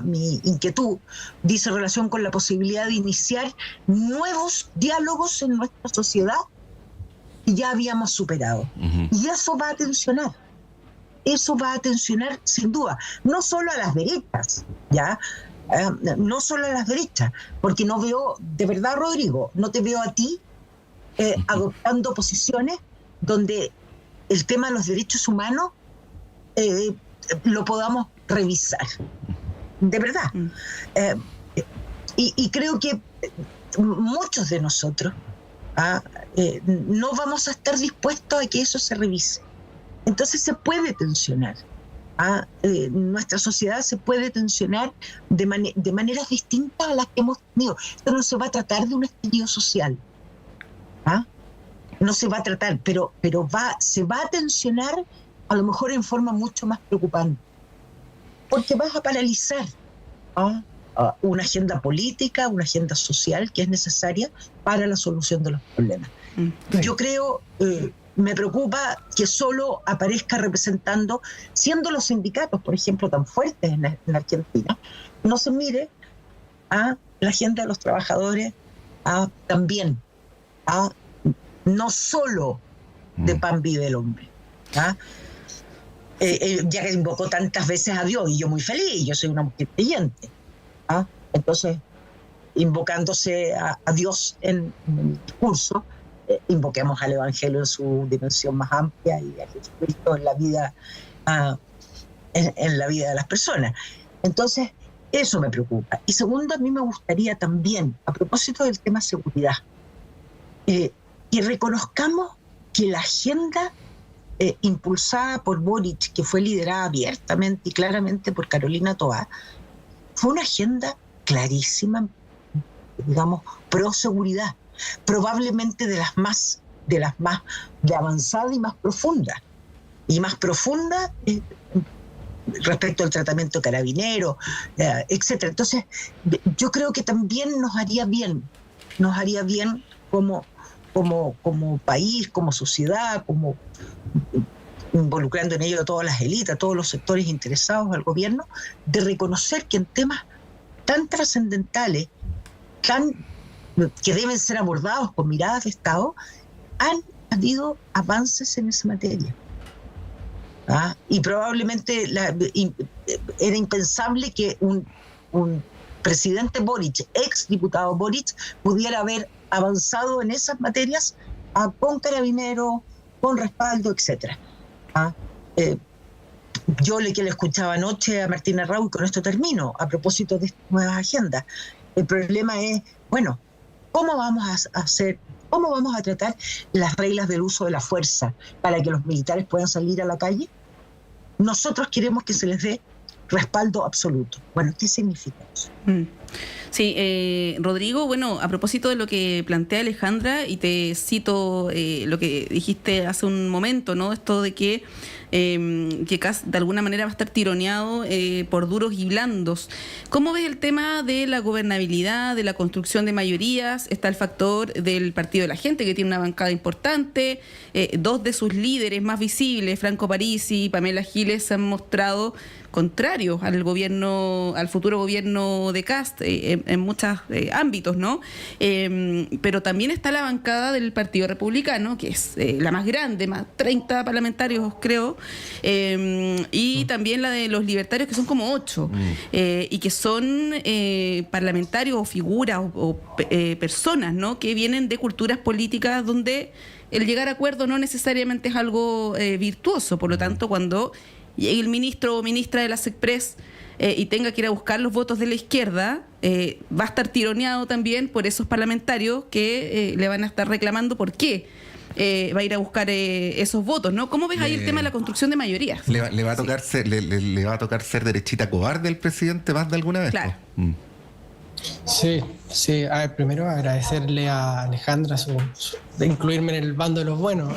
mi inquietud, dice relación con la posibilidad de iniciar nuevos diálogos en nuestra sociedad que ya habíamos superado. Y eso va a tensionar. Eso va a tensionar sin duda, no solo a las derechas, ¿ya? No solo a las derechas, porque no veo, de verdad, Rodrigo, no te veo a ti adoptando posiciones donde el tema de los derechos humanos lo podamos revisar. De verdad. Y creo que muchos de nosotros no vamos a estar dispuestos a que eso se revise. Entonces se puede tensionar. Nuestra sociedad se puede tensionar de maneras distintas a las que hemos tenido. Esto no se va a tratar de un estallido social. No se va a tratar, pero se va a tensionar a lo mejor en forma mucho más preocupante. Porque vas a paralizar una agenda política, una agenda social que es necesaria para la solución de los problemas. Yo creo, me preocupa que solo aparezca representando, siendo los sindicatos, por ejemplo, tan fuertes en Argentina, no se mire a la agenda de los trabajadores también, no solo de pan vive el hombre. Ya que invocó tantas veces a Dios, y yo muy feliz, yo soy una mujer creyente. Entonces, invocándose a Dios en el discurso, invoquemos al Evangelio en su dimensión más amplia y a Jesucristo en la vida, en la vida de las personas. Entonces, eso me preocupa. Y segundo, a mí me gustaría también, a propósito del tema seguridad, que reconozcamos que la agenda impulsada por Boric, que fue liderada abiertamente y claramente por Carolina Toá, fue una agenda clarísima, digamos, pro seguridad, probablemente de más de avanzada y más profunda. Y más profunda respecto al tratamiento carabinero, etcétera. Entonces, yo creo que también nos haría bien como país, como sociedad, como involucrando en ello a todas las élites, a todos los sectores interesados al gobierno, de reconocer que en temas tan trascendentales, que deben ser abordados con miradas de Estado, han habido avances en esa materia. Y probablemente era impensable que un presidente Boric, ex diputado Boric, pudiera haber avanzado en esas materias con carabineros, con respaldo, etcétera. Yo que le escuchaba anoche a Martina Raúl, con esto termino, a propósito de estas nuevas agendas. El problema es, bueno, ¿cómo vamos a tratar las reglas del uso de la fuerza para que los militares puedan salir a la calle? Nosotros queremos que se les dé respaldo absoluto. Bueno, ¿qué significa eso? Sí, Rodrigo, bueno, a propósito de lo que plantea Alejandra, y te cito lo que dijiste hace un momento, ¿no? Esto de que Kast de alguna manera va a estar tironeado por duros y blandos. ¿Cómo ves el tema de la gobernabilidad, de la construcción de mayorías? Está el factor del Partido de la Gente, que tiene una bancada importante. Dos de sus líderes más visibles, Franco Parisi y Pamela Giles, se han mostrado contrarios al futuro gobierno de Kast en muchos ámbitos, ¿no? Pero también está la bancada del Partido Republicano, que es la más grande, más 30 parlamentarios, creo, y también la de los libertarios, que son como 8, y que son parlamentarios o figuras o personas, ¿no?, que vienen de culturas políticas donde el llegar a acuerdo no necesariamente es algo virtuoso. Por lo tanto, cuando llegue el ministro o ministra de la SECPRES y tenga que ir a buscar los votos de la izquierda, va a estar tironeado también por esos parlamentarios que le van a estar reclamando por qué va a ir a buscar esos votos, ¿no? ¿Cómo ves ahí el tema de la construcción de mayorías? Le va a tocar le va a tocar ser derechita cobarde el presidente más de alguna vez. Claro. Sí, sí. A ver, primero agradecerle a Alejandra de incluirme en el bando de los buenos.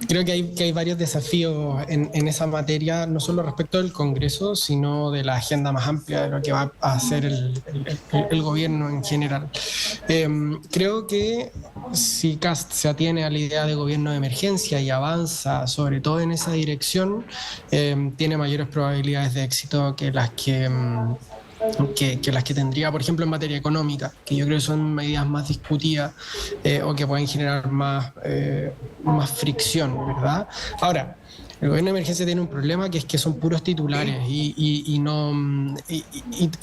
Creo que hay varios desafíos en esa materia, no solo respecto del Congreso, sino de la agenda más amplia de lo que va a hacer el gobierno en general. Creo que si Kast se atiene a la idea de gobierno de emergencia y avanza sobre todo en esa dirección, tiene mayores probabilidades de éxito que las que tendría, por ejemplo, en materia económica, que yo creo que son medidas más discutidas o que pueden generar más fricción, ¿verdad? Ahora, el gobierno de emergencia tiene un problema, que es que son puros titulares y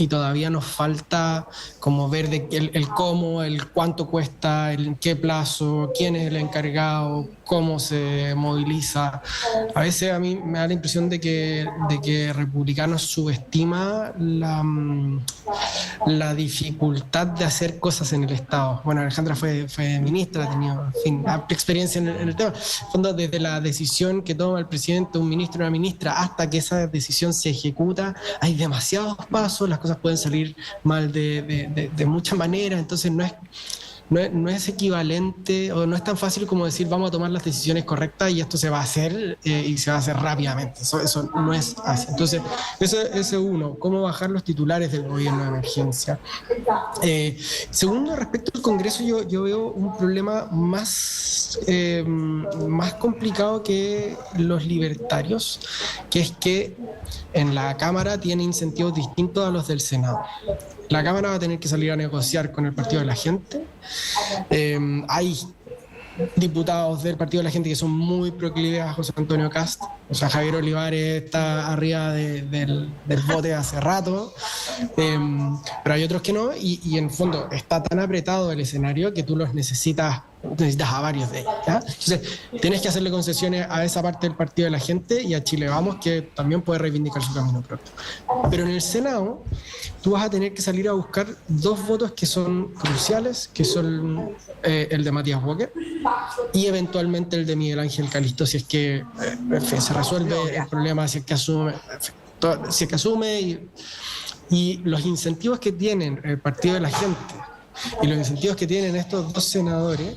todavía nos falta como ver el cómo, el cuánto cuesta, el en qué plazo, quién es el encargado, cómo se moviliza. A veces a mí me da la impresión de que Republicanos subestima la dificultad de hacer cosas en el Estado. Bueno, Alejandra fue ministra, ha tenido, en fin, amplia experiencia en el tema. En el fondo, desde la decisión que toma el presidente, un ministro o una ministra, hasta que esa decisión se ejecuta, hay demasiados pasos, las cosas pueden salir mal de muchas maneras, entonces no es equivalente o no es tan fácil como decir vamos a tomar las decisiones correctas y esto se va a hacer y se va a hacer rápidamente. Eso no es así. Entonces, eso uno, cómo bajar los titulares del gobierno de emergencia. Segundo, respecto al Congreso, yo veo un problema más complicado que los libertarios, que es que en la Cámara tiene incentivos distintos a los del Senado. La Cámara va a tener que salir a negociar con el Partido de la Gente. Hay diputados del Partido de la Gente que son muy proclives a José Antonio Kast. O sea, Javier Olivares está arriba del bote hace rato, pero hay otros que no, y en el fondo está tan apretado el escenario que tú necesitas a varios de ellos, ¿ya? Entonces, tienes que hacerle concesiones a esa parte del Partido de la Gente y a Chile Vamos, que también puede reivindicar su camino propio. Pero en el Senado, tú vas a tener que salir a buscar dos votos que son cruciales, que son el de Matías Walker y eventualmente el de Miguel Ángel Calisto, si es que se resuelve el problema, si es que asume y los incentivos que tienen el Partido de la Gente y los incentivos que tienen estos dos senadores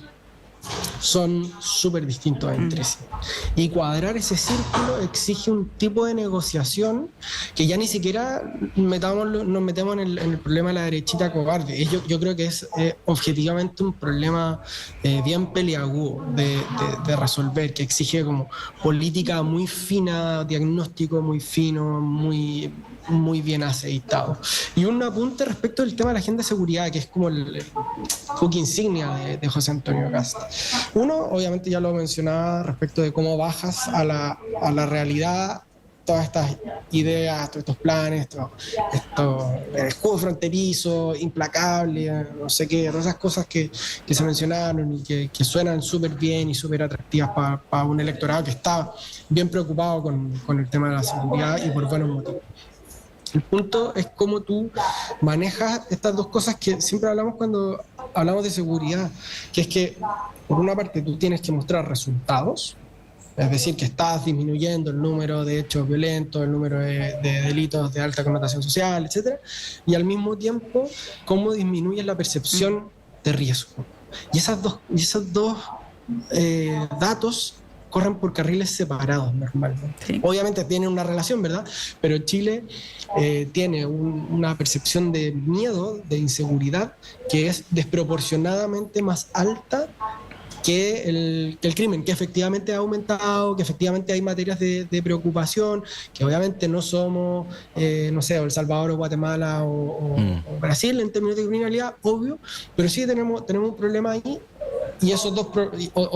son súper distintos entre sí. Y cuadrar ese círculo exige un tipo de negociación que ya ni siquiera nos metemos en el problema de la derechita cobarde. Yo creo que es objetivamente un problema bien peliagudo de resolver, que exige como política muy fina, diagnóstico muy fino, muy bien aceitado. Y un apunte respecto del tema de la agenda de seguridad, que es como el book insignia de José Antonio Kast. Uno, obviamente ya lo mencionaba, respecto de cómo bajas a la realidad todas estas ideas, todos estos planes, el escudo fronterizo, implacable, no sé qué, todas esas cosas que se mencionaron y que suenan súper bien y súper atractivas para un electorado que está bien preocupado con el tema de la seguridad y por buenos motivos. El punto es cómo tú manejas estas dos cosas que siempre hablamos cuando hablamos de seguridad, que es que, por una parte, tú tienes que mostrar resultados, es decir, que estás disminuyendo el número de hechos violentos, el número de delitos de alta connotación social, etcétera, y al mismo tiempo, cómo disminuyes la percepción de riesgo. Y esos dos datos corren por carriles separados normalmente. Sí. Obviamente tienen una relación, ¿verdad? Pero Chile tiene una percepción de miedo, de inseguridad, que es desproporcionadamente más alta que el crimen, que efectivamente ha aumentado, que efectivamente hay materias de preocupación, que obviamente no somos, no sé, El Salvador o Guatemala o Brasil en términos de criminalidad, obvio, pero sí tenemos un problema ahí. Y esos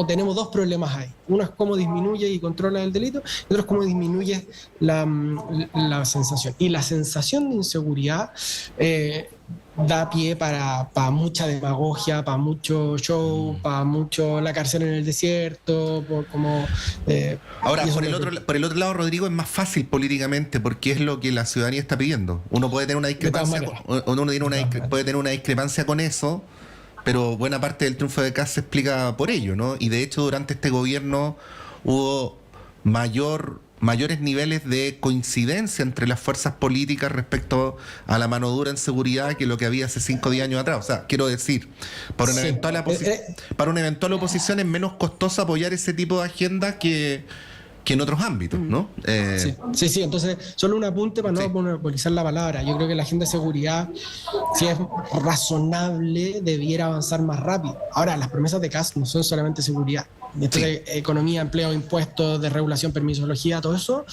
tenemos dos problemas ahí. Uno es cómo disminuye y controla el delito, y otro es cómo disminuye la sensación. Y la sensación de inseguridad da pie para mucha demagogia, para mucho show, para mucho la cárcel en el desierto, Ahora, por el otro lado, Rodrigo, es más fácil políticamente porque es lo que la ciudadanía está pidiendo. Uno puede tener una discrepancia, puede tener una discrepancia con eso, pero buena parte del triunfo de Kast se explica por ello, ¿no? Y de hecho, durante este gobierno hubo mayor mayores niveles de coincidencia entre las fuerzas políticas respecto a la mano dura en seguridad que lo que había hace 5 o 10 años atrás. O sea, quiero decir, para una, para una eventual oposición es menos costoso apoyar ese tipo de agenda que en otros ámbitos, ¿no? Sí, entonces, solo un apunte para no monopolizar la palabra. Yo creo que la agenda de seguridad, si es razonable, debiera avanzar más rápido. Ahora, las promesas de Kast no son solamente seguridad. Entonces, economía, empleo, impuestos, desregulación, permisología, todo eso,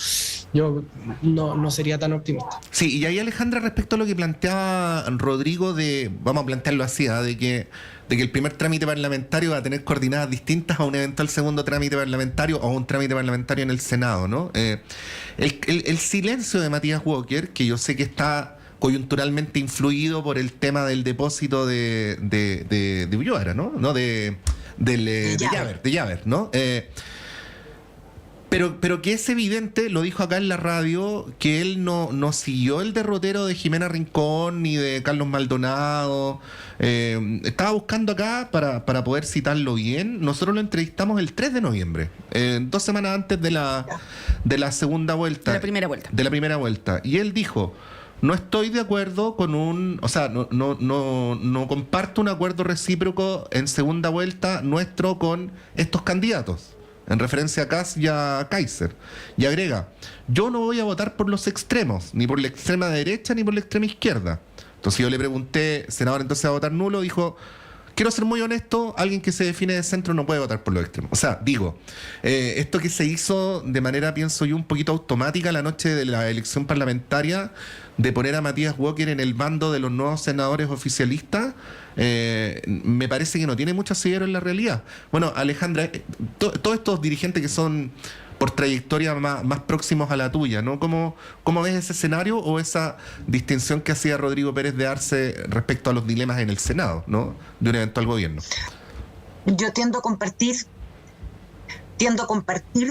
yo no sería tan optimista. Sí, y ahí, Alejandra, respecto a lo que planteaba Rodrigo, vamos a plantearlo así, de que el primer trámite parlamentario va a tener coordinadas distintas a un eventual segundo trámite parlamentario o un trámite parlamentario en el Senado, ¿no? El silencio de Matías Walker, que yo sé que está coyunturalmente influido por el tema del depósito de Ulloa, ¿no? De Llaver, ¿no? Pero que es evidente, lo dijo acá en la radio, que él no siguió el derrotero de Jimena Rincón ni de Carlos Maldonado. Estaba buscando acá para poder citarlo bien. Nosotros lo entrevistamos el 3 de noviembre, 2 semanas antes de la segunda vuelta. De la primera vuelta. De la primera vuelta. Y él dijo: no estoy de acuerdo con no comparto un acuerdo recíproco en segunda vuelta nuestro con estos candidatos, en referencia a Kast y a Kaiser. Y agrega: yo no voy a votar por los extremos, ni por la extrema derecha ni por la extrema izquierda. Entonces yo le pregunté: senador, ¿entonces va a votar nulo? Dijo: quiero ser muy honesto, alguien que se define de centro no puede votar por los extremos. O sea, digo, esto que se hizo de manera, pienso yo, un poquito automática la noche de la elección parlamentaria, de poner a Matías Walker en el bando de los nuevos senadores oficialistas, me parece que no tiene mucho asidero en la realidad. Bueno, Alejandra, todos estos dirigentes que son por trayectoria más próximos a la tuya, ¿no? ¿Cómo ves ese escenario o esa distinción que hacía Rodrigo Pérez de Arce respecto a los dilemas en el Senado, ¿no?, de un eventual gobierno? Yo tiendo a compartir,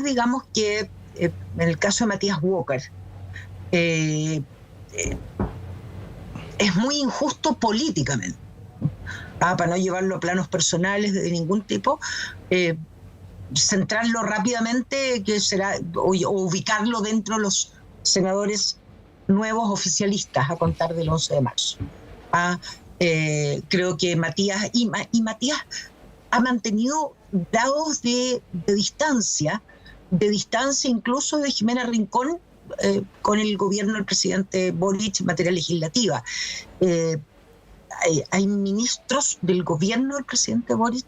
digamos, que en el caso de Matías Walker, es muy injusto políticamente, para no llevarlo a planos personales de ningún tipo, centrarlo rápidamente, que será, o ubicarlo dentro de los senadores nuevos oficialistas a contar del 11 de marzo. Creo que Matías ha mantenido grados de distancia incluso de Jimena Rincón con el gobierno del presidente Boric en materia legislativa. Hay ministros del gobierno del presidente Boric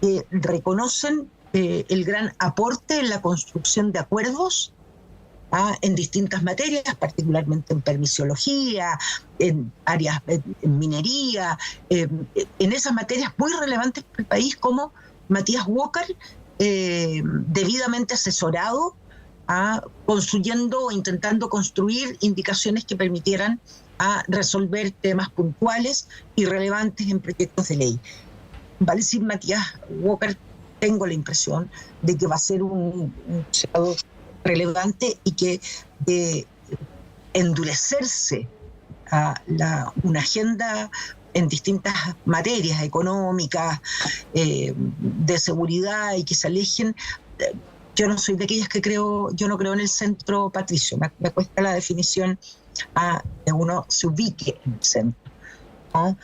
que reconocen el gran aporte en la construcción de acuerdos en distintas materias, particularmente en permisología, en áreas, en minería, en esas materias muy relevantes para el país, como Matías Walker, debidamente asesorado, construyendo o intentando construir indicaciones que permitieran resolver temas puntuales y relevantes en proyectos de ley. Vale decir, Matías Walker, tengo la impresión de que va a ser un senador relevante y que de endurecerse una agenda en distintas materias económicas, de seguridad, y que se alejen. Yo no soy de aquellas yo no creo en el centro patricio, me cuesta la definición de uno se ubique en el centro, ¿no?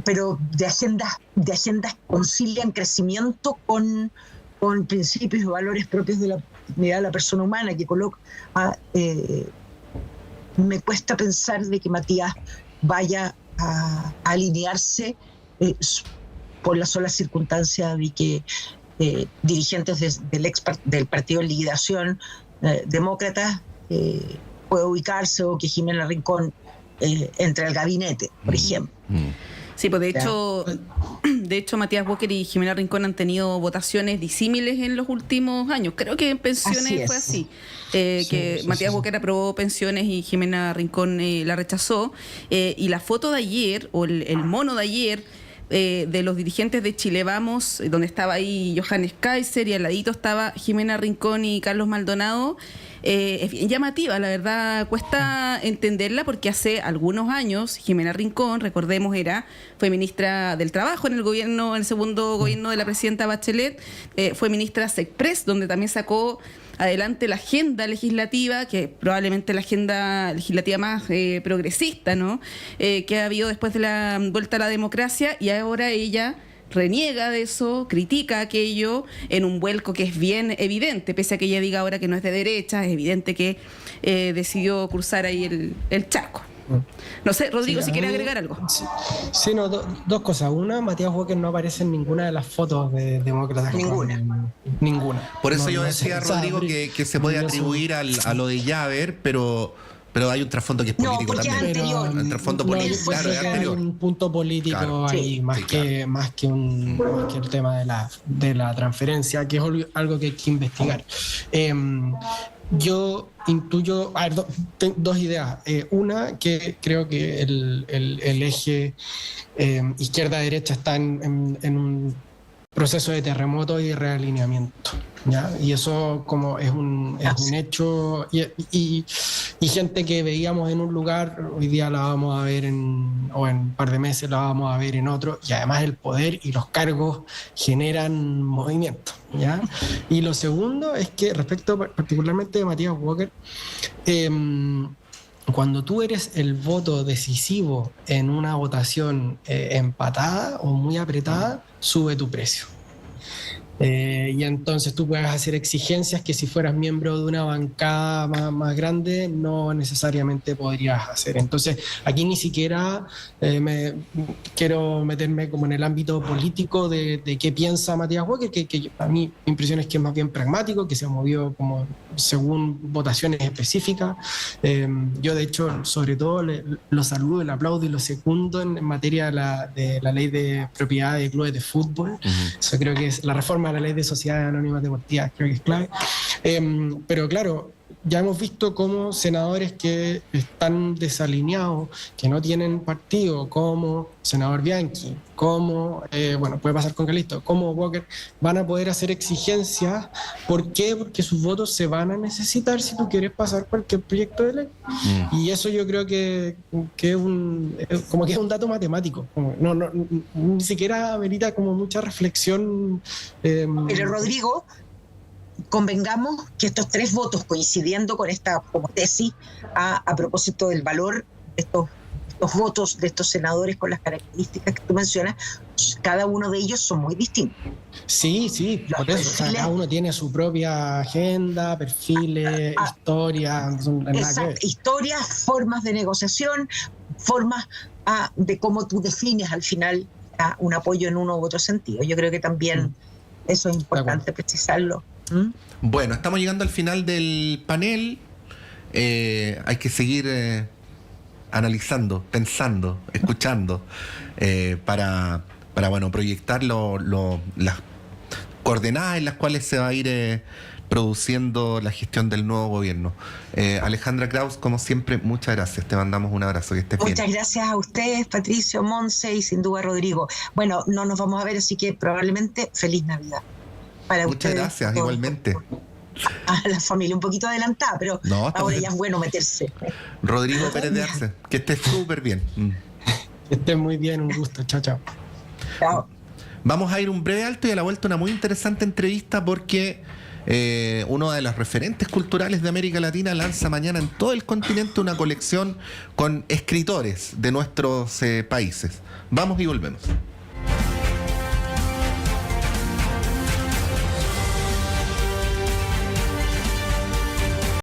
Pero de agendas que concilian crecimiento con principios y valores propios de la dignidad de la persona humana, que coloca, me cuesta pensar de que Matías vaya a alinearse por la sola circunstancia de que dirigentes del partido de liquidación demócratas puede ubicarse, o que Jimena Rincón entre al gabinete, por ejemplo. Sí, pues de hecho Matías Walker y Jimena Rincón han tenido votaciones disímiles en los últimos años. Creo que en pensiones fue así. Matías Walker aprobó pensiones y Jimena Rincón la rechazó. Y la foto de ayer, o el mono de ayer, de los dirigentes de Chile Vamos, donde estaba ahí Johannes Kaiser y al ladito estaba Jimena Rincón y Carlos Maldonado, es bien llamativa, la verdad cuesta entenderla, porque hace algunos años Jimena Rincón, recordemos, fue ministra del Trabajo en el segundo gobierno de la presidenta Bachelet, fue ministra SECPRES, donde también sacó adelante la agenda legislativa, que probablemente la agenda legislativa más progresista, ¿no? Que ha habido después de la vuelta a la democracia, y ahora ella reniega de eso, critica aquello en un vuelco que es bien evidente, pese a que ella diga ahora que no es de derecha, es evidente que decidió cruzar ahí el charco. No sé, Rodrigo, si quiere agregar algo. Sí, no, dos cosas. Una, Matías Walker no aparece en ninguna de las fotos de demócratas. Ninguna. Por eso No, yo no decía, sé. Rodrigo, que se puede atribuir a lo de Javer, pero hay un trasfondo que es No, político porque es también. anterior. El trasfondo No, político, yo claro, es creo que Hay anterior. un punto político Claro. ahí, Sí, más sí, que el tema de la transferencia, que es algo que hay que investigar. Yo intuyo, dos ideas. Una, que creo que el eje izquierda-derecha está en un proceso de terremoto y realineamiento, ¿ya? Y eso como es un hecho, y gente que veíamos en un lugar, hoy día la vamos a ver o en un par de meses la vamos a ver en otro, y además el poder y los cargos generan movimiento, ¿ya? Y lo segundo es que respecto particularmente de Matías Walker, cuando tú eres el voto decisivo en una votación empatada o muy apretada, sube tu precio. Y entonces tú puedes hacer exigencias que si fueras miembro de una bancada más grande no necesariamente podrías hacer. Entonces aquí ni siquiera quiero meterme como en el ámbito político de qué piensa Matías Walker, que a mí mi impresión es que es más bien pragmático, que se ha movido como según votaciones específicas. Yo de hecho sobre todo lo saludo, lo aplaudo y lo secundo en materia de la ley de propiedad de clubes de fútbol. Eso creo que es la reforma a la ley de sociedades anónimas deportivas, creo que es clave. Pero claro, ya hemos visto cómo senadores que están desalineados, que no tienen partido, como senador Bianchi, como, puede pasar con Calisto, como Walker, van a poder hacer exigencias. ¿Por qué? Porque sus votos se van a necesitar si tú quieres pasar cualquier proyecto de ley. Y eso yo creo que es un dato matemático. Ni siquiera amerita como mucha reflexión. Pero Rodrigo, convengamos que estos 3 votos coincidiendo con esta como tesis a propósito del valor de estos votos de estos senadores con las características que tú mencionas, cada uno de ellos son muy distintos. Sí, Los por eso. O sea, cada uno tiene su propia agenda, perfiles, historias. Exacto, historias, formas de negociación, formas de cómo tú defines al final un apoyo en uno u otro sentido. Yo creo que también eso es importante precisarlo. Bueno, estamos llegando al final del panel. Hay que seguir analizando, pensando, escuchando, para proyectar las coordenadas en las cuales se va a ir produciendo la gestión del nuevo gobierno. Alejandra Kraus, como siempre, muchas gracias. Te mandamos un abrazo, que estés bien. Muchas gracias a ustedes, Patricio, Monse y sin duda Rodrigo. Bueno, no nos vamos a ver, así que probablemente feliz Navidad. Para Muchas ustedes, gracias, igualmente. A la familia un poquito adelantada, pero ahora ya es bueno meterse. Rodrigo Pérez de Arce, que estés súper bien. Que estés muy bien, un gusto. Chao. Chao. Vamos a ir un breve alto y a la vuelta una muy interesante entrevista, porque uno de los referentes culturales de América Latina lanza mañana en todo el continente una colección con escritores de nuestros países. Vamos y volvemos.